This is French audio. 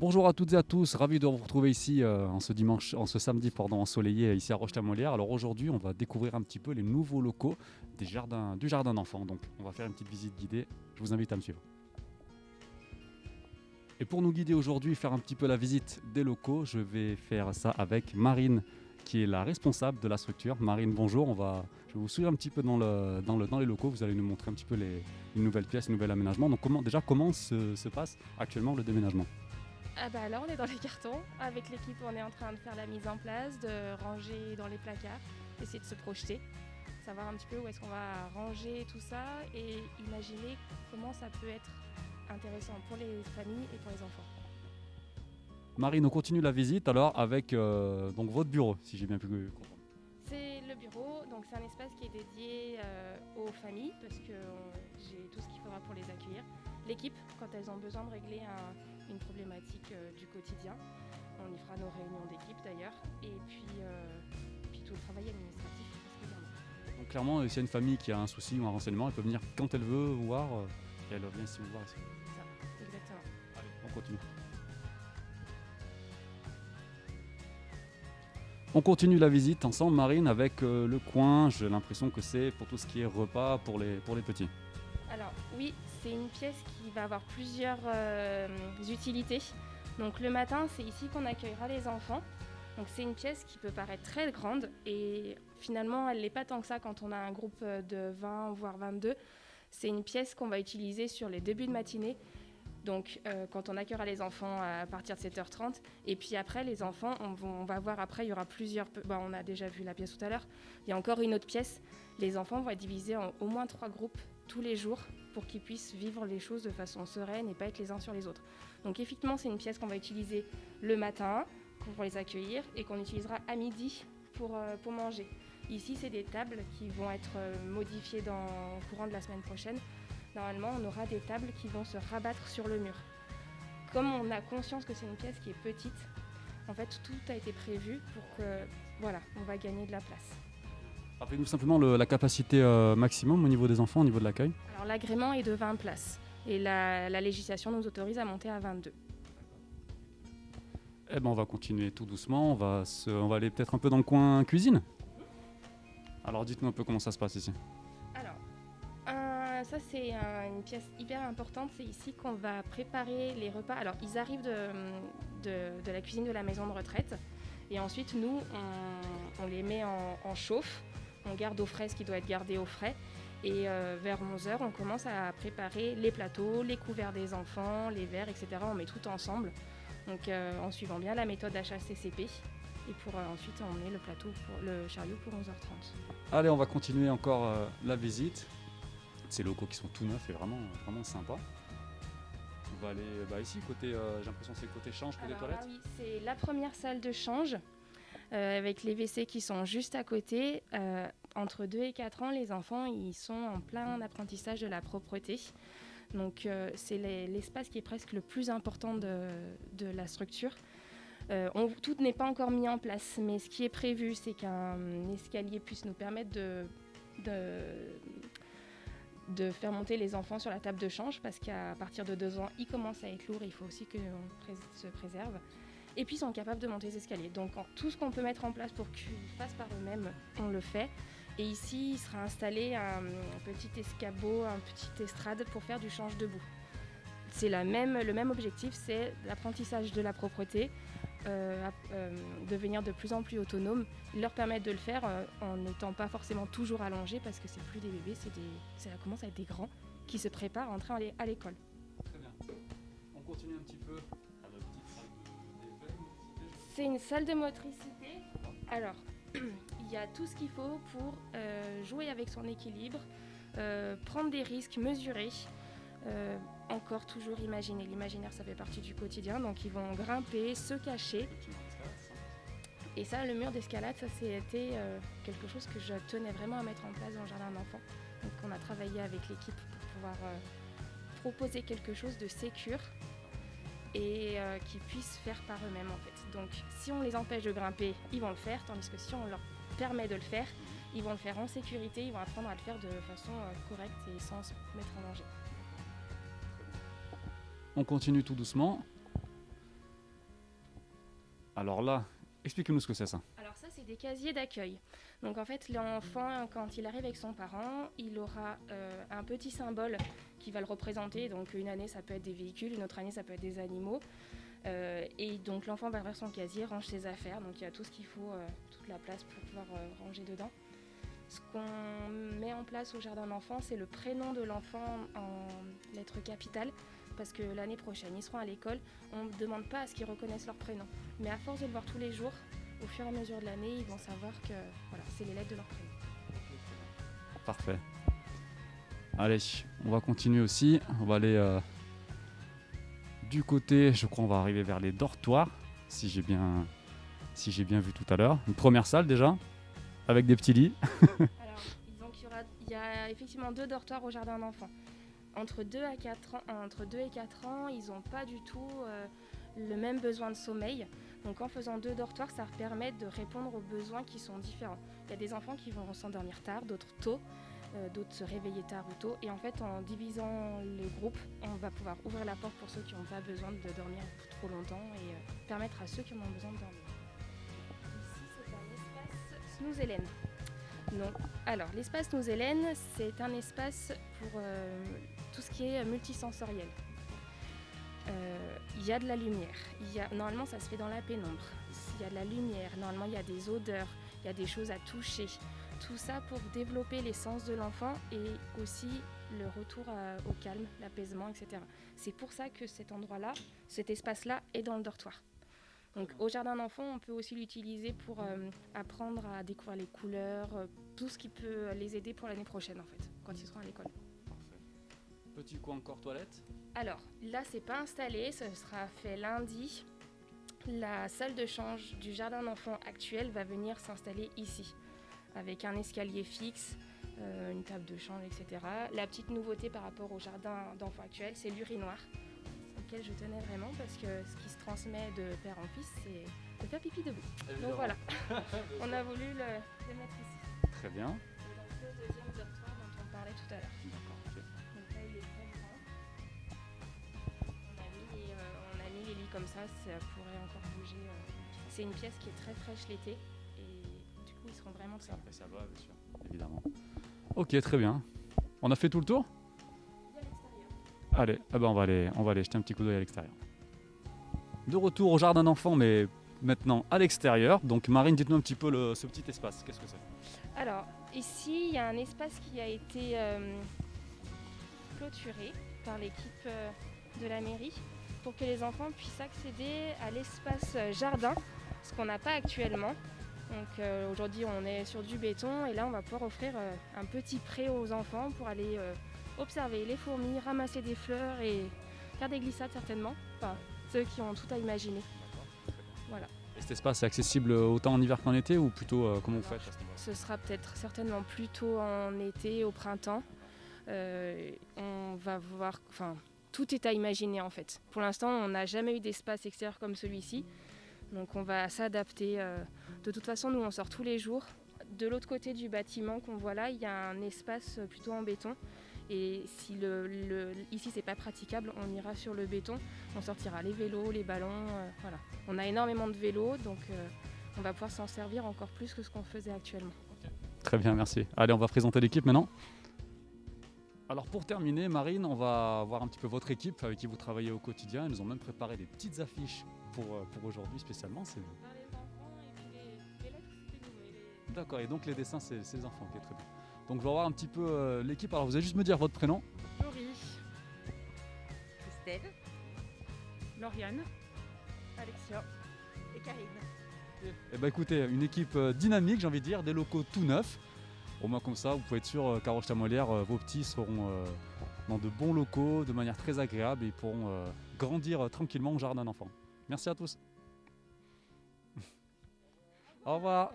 Bonjour à toutes et à tous, ravi de vous retrouver ici en ce samedi ensoleillé ici à Roche-la-Molière. Alors aujourd'hui, on va découvrir un petit peu les nouveaux locaux du jardin d'enfants. Donc on va faire une petite visite guidée. Je vous invite à me suivre. Et pour nous guider aujourd'hui, faire un petit peu la visite des locaux, je vais faire ça avec Marine, qui est la responsable de la structure. Marine, bonjour. Je vais vous suivre un petit peu dans les locaux. Vous allez nous montrer un petit peu les nouvelles pièces, les nouveaux aménagements. Donc comment se passe actuellement le déménagement? Ah bah là on est dans les cartons, avec l'équipe on est en train de faire la mise en place, de ranger dans les placards, essayer de se projeter, savoir un petit peu où est-ce qu'on va ranger tout ça et imaginer comment ça peut être intéressant pour les familles et pour les enfants. Marine, on continue la visite alors avec donc votre bureau, si j'ai bien pu comprendre. C'est le bureau, donc c'est un espace qui est dédié aux familles parce que j'ai tout ce qu'il faudra pour les accueillir. L'équipe, quand elles ont besoin de régler une problématique du quotidien, on y fera nos réunions d'équipe d'ailleurs, et puis tout le travail administratif parce qu'il y en a. Donc clairement, s'il y a une famille qui a un souci ou un renseignement, elle peut venir quand elle veut voir et elle vient ici vous voir ici. C'est ça, exactement. Allez, on continue. On continue la visite ensemble, Marine, avec le coin. J'ai l'impression que c'est pour tout ce qui est repas pour les petits. Alors oui, c'est une pièce qui va avoir plusieurs utilités. Donc le matin, c'est ici qu'on accueillera les enfants. Donc c'est une pièce qui peut paraître très grande et finalement elle n'est pas tant que ça quand on a un groupe de 20 voire 22. C'est une pièce qu'on va utiliser sur les débuts de matinée. Donc quand on accueillera les enfants à partir de 7h30 et puis après les enfants, on va voir après, il y aura plusieurs, on a déjà vu la pièce tout à l'heure, il y a encore une autre pièce. Les enfants vont être divisés en au moins 3 groupes tous les jours pour qu'ils puissent vivre les choses de façon sereine et pas être les uns sur les autres. Donc effectivement c'est une pièce qu'on va utiliser le matin pour les accueillir et qu'on utilisera à midi pour manger. Ici c'est des tables qui vont être modifiées dans le courant de la semaine prochaine. Normalement, on aura des tables qui vont se rabattre sur le mur. Comme on a conscience que c'est une pièce qui est petite, en fait, tout a été prévu pour que, voilà, on va gagner de la place. Rappelez-nous simplement la capacité maximum au niveau des enfants, au niveau de l'accueil. Alors, l'agrément est de 20 places et la législation nous autorise à monter à 22. Eh ben, on va continuer tout doucement. On va aller peut-être un peu dans le coin cuisine. Alors, dites-nous un peu comment ça se passe ici. Alors, ça c'est une pièce hyper importante. C'est ici qu'on va préparer les repas. Alors, ils arrivent de la cuisine de la maison de retraite. Et ensuite, nous, on les met en chauffe. On garde au frais ce qui doit être gardé au frais. Et vers 11h, on commence à préparer les plateaux, les couverts des enfants, les verres, etc. On met tout ensemble. Donc, en suivant bien la méthode HACCP. Et pour ensuite emmener le chariot pour 11h30. Allez, on va continuer encore la visite. Ces locaux qui sont tout neufs et vraiment, vraiment sympas. On va aller ici, côté, j'ai l'impression que c'est le côté change, côté Alors toilette. là, oui, c'est la première salle de change avec les WC qui sont juste à côté. Entre 2 et 4 ans, les enfants ils sont en plein apprentissage de la propreté. Donc c'est l'espace qui est presque le plus important de la structure. Tout n'est pas encore mis en place, mais ce qui est prévu, c'est qu'un escalier puisse nous permettre de faire monter les enfants sur la table de change, parce qu'à partir de 2 ans, ils commencent à être lourds et il faut aussi qu'on se préserve. Et puis ils sont capables de monter les escaliers. Donc tout ce qu'on peut mettre en place pour qu'ils fassent par eux-mêmes, on le fait. Et ici, il sera installé un petit escabeau, un petit estrade pour faire du change debout. C'est le même objectif, c'est l'apprentissage de la propreté, devenir de plus en plus autonome, leur permettre de le faire en n'étant pas forcément toujours allongés, parce que c'est plus des bébés, ça commence à être des grands qui se préparent à entrer à l'école. Très bien. On continue un petit peu à la petite salle d'éveil. C'est une salle de motricité. Alors, il y a tout ce qu'il faut pour jouer avec son équilibre, prendre des risques, mesurer. Encore toujours imaginer. L'imaginaire, ça fait partie du quotidien, donc ils vont grimper, se cacher. Et ça, le mur d'escalade, ça c'était quelque chose que je tenais vraiment à mettre en place dans le jardin d'enfants. Donc on a travaillé avec l'équipe pour pouvoir proposer quelque chose de sécure et qu'ils puissent faire par eux-mêmes en fait. Donc si on les empêche de grimper, ils vont le faire, tandis que si on leur permet de le faire, ils vont le faire en sécurité, ils vont apprendre à le faire de façon correcte et sans se mettre en danger. On continue tout doucement. Alors là, expliquez-nous ce que c'est ça. Alors ça, c'est des casiers d'accueil. Donc en fait, l'enfant, quand il arrive avec son parent, il aura un petit symbole qui va le représenter. Donc une année, ça peut être des véhicules, une autre année, ça peut être des animaux. Et donc l'enfant va ouvrir son casier, range ses affaires. Donc il y a tout ce qu'il faut, toute la place pour pouvoir ranger dedans. Ce qu'on met en place au jardin d'enfants, c'est le prénom de l'enfant en lettres capitales. Parce que l'année prochaine, ils seront à l'école, on ne demande pas à ce qu'ils reconnaissent leur prénom. Mais à force de le voir tous les jours, au fur et à mesure de l'année, ils vont savoir que voilà, c'est les lettres de leur prénom. Parfait. Allez, on va continuer aussi. On va aller du côté, je crois on va arriver vers les dortoirs, si j'ai bien vu tout à l'heure. Une première salle déjà, avec des petits lits. Alors, donc, il y a effectivement 2 dortoirs au jardin d'enfants. Entre 2 et 4 ans, ils n'ont pas du tout le même besoin de sommeil. Donc en faisant 2 dortoirs, ça permet de répondre aux besoins qui sont différents. Il y a des enfants qui vont s'endormir tard, d'autres tôt, d'autres se réveiller tard ou tôt. Et en fait, en divisant les groupes, on va pouvoir ouvrir la porte pour ceux qui n'ont pas besoin de dormir trop longtemps et permettre à ceux qui en ont besoin de dormir. Ici, c'est un espace Snooze Hélène. Non. Alors, l'espace Snooze Hélène, c'est un espace pour tout ce qui est multisensoriel. Il y a de la lumière. Normalement, ça se fait dans la pénombre. Il y a de la lumière. Normalement, il y a des odeurs. Il y a des choses à toucher. Tout ça pour développer les sens de l'enfant et aussi le retour au calme, l'apaisement, etc. C'est pour ça que cet endroit-là, cet espace-là, est dans le dortoir. Donc, au jardin d'enfants, on peut aussi l'utiliser pour apprendre à découvrir les couleurs, tout ce qui peut les aider pour l'année prochaine, en fait, quand ils seront à l'école. Petit coin encore toilette. Alors, là, c'est pas installé, ce sera fait lundi. La salle de change du jardin d'enfants actuel va venir s'installer ici, avec un escalier fixe, une table de change, etc. La petite nouveauté par rapport au jardin d'enfants actuel, c'est l'urinoir, auquel je tenais vraiment parce que ce qui se transmet de père en fils, c'est de faire pipi debout. Évidemment. Donc voilà, on a voulu le mettre ici. Très bien. Et donc le deuxième dortoir dont on parlait tout à l'heure. D'accord, ok. Donc là, il est très grand. On a mis les lits comme ça pourrait encore bouger. C'est une pièce qui est très fraîche l'été et du coup, ils seront vraiment très bien. Ça va, bien sûr. Évidemment. Ok, très bien. On a fait tout le tour ? Allez, on va aller jeter un petit coup d'œil à l'extérieur. De retour au jardin d'enfants, mais maintenant à l'extérieur. Donc Marine, dites-nous un petit peu ce petit espace, qu'est-ce que c'est ? Alors, ici, il y a un espace qui a été clôturé par l'équipe de la mairie pour que les enfants puissent accéder à l'espace jardin, ce qu'on n'a pas actuellement. Donc aujourd'hui, on est sur du béton et là, on va pouvoir offrir un petit pré aux enfants pour aller observer les fourmis, ramasser des fleurs et faire des glissades certainement. Enfin, ceux qui ont tout à imaginer. Voilà. Et cet espace est accessible autant en hiver qu'en été ou plutôt comment vous faites ? Ce sera peut-être certainement plutôt en été, au printemps. On va voir, enfin, tout est à imaginer en fait. Pour l'instant, on n'a jamais eu d'espace extérieur comme celui-ci. Donc on va s'adapter. De toute façon, nous on sort tous les jours. De l'autre côté du bâtiment qu'on voit là, il y a un espace plutôt en béton. Et si ici c'est pas praticable, on ira sur le béton, on sortira les vélos, les ballons, voilà. On a énormément de vélos, donc on va pouvoir s'en servir encore plus que ce qu'on faisait actuellement. Très bien, merci. Allez, on va présenter l'équipe maintenant. Alors pour terminer, Marine, on va voir un petit peu votre équipe avec qui vous travaillez au quotidien. Ils nous ont même préparé des petites affiches pour aujourd'hui spécialement. Les enfants et puis les lettres, c'était nous. D'accord, et donc les dessins, c'est les enfants, ok, très bien. Donc je vais voir un petit peu l'équipe. Alors vous allez juste me dire votre prénom. Laurie, Christelle, Lauriane, Alexia et Karine. Eh ben écoutez, une équipe dynamique, j'ai envie de dire, des locaux tout neufs. Au moins comme ça, vous pouvez être sûr qu'à Roche-la-Molière, vos petits seront dans de bons locaux, de manière très agréable et ils pourront grandir tranquillement au jardin d'enfants. Merci à tous. Au revoir.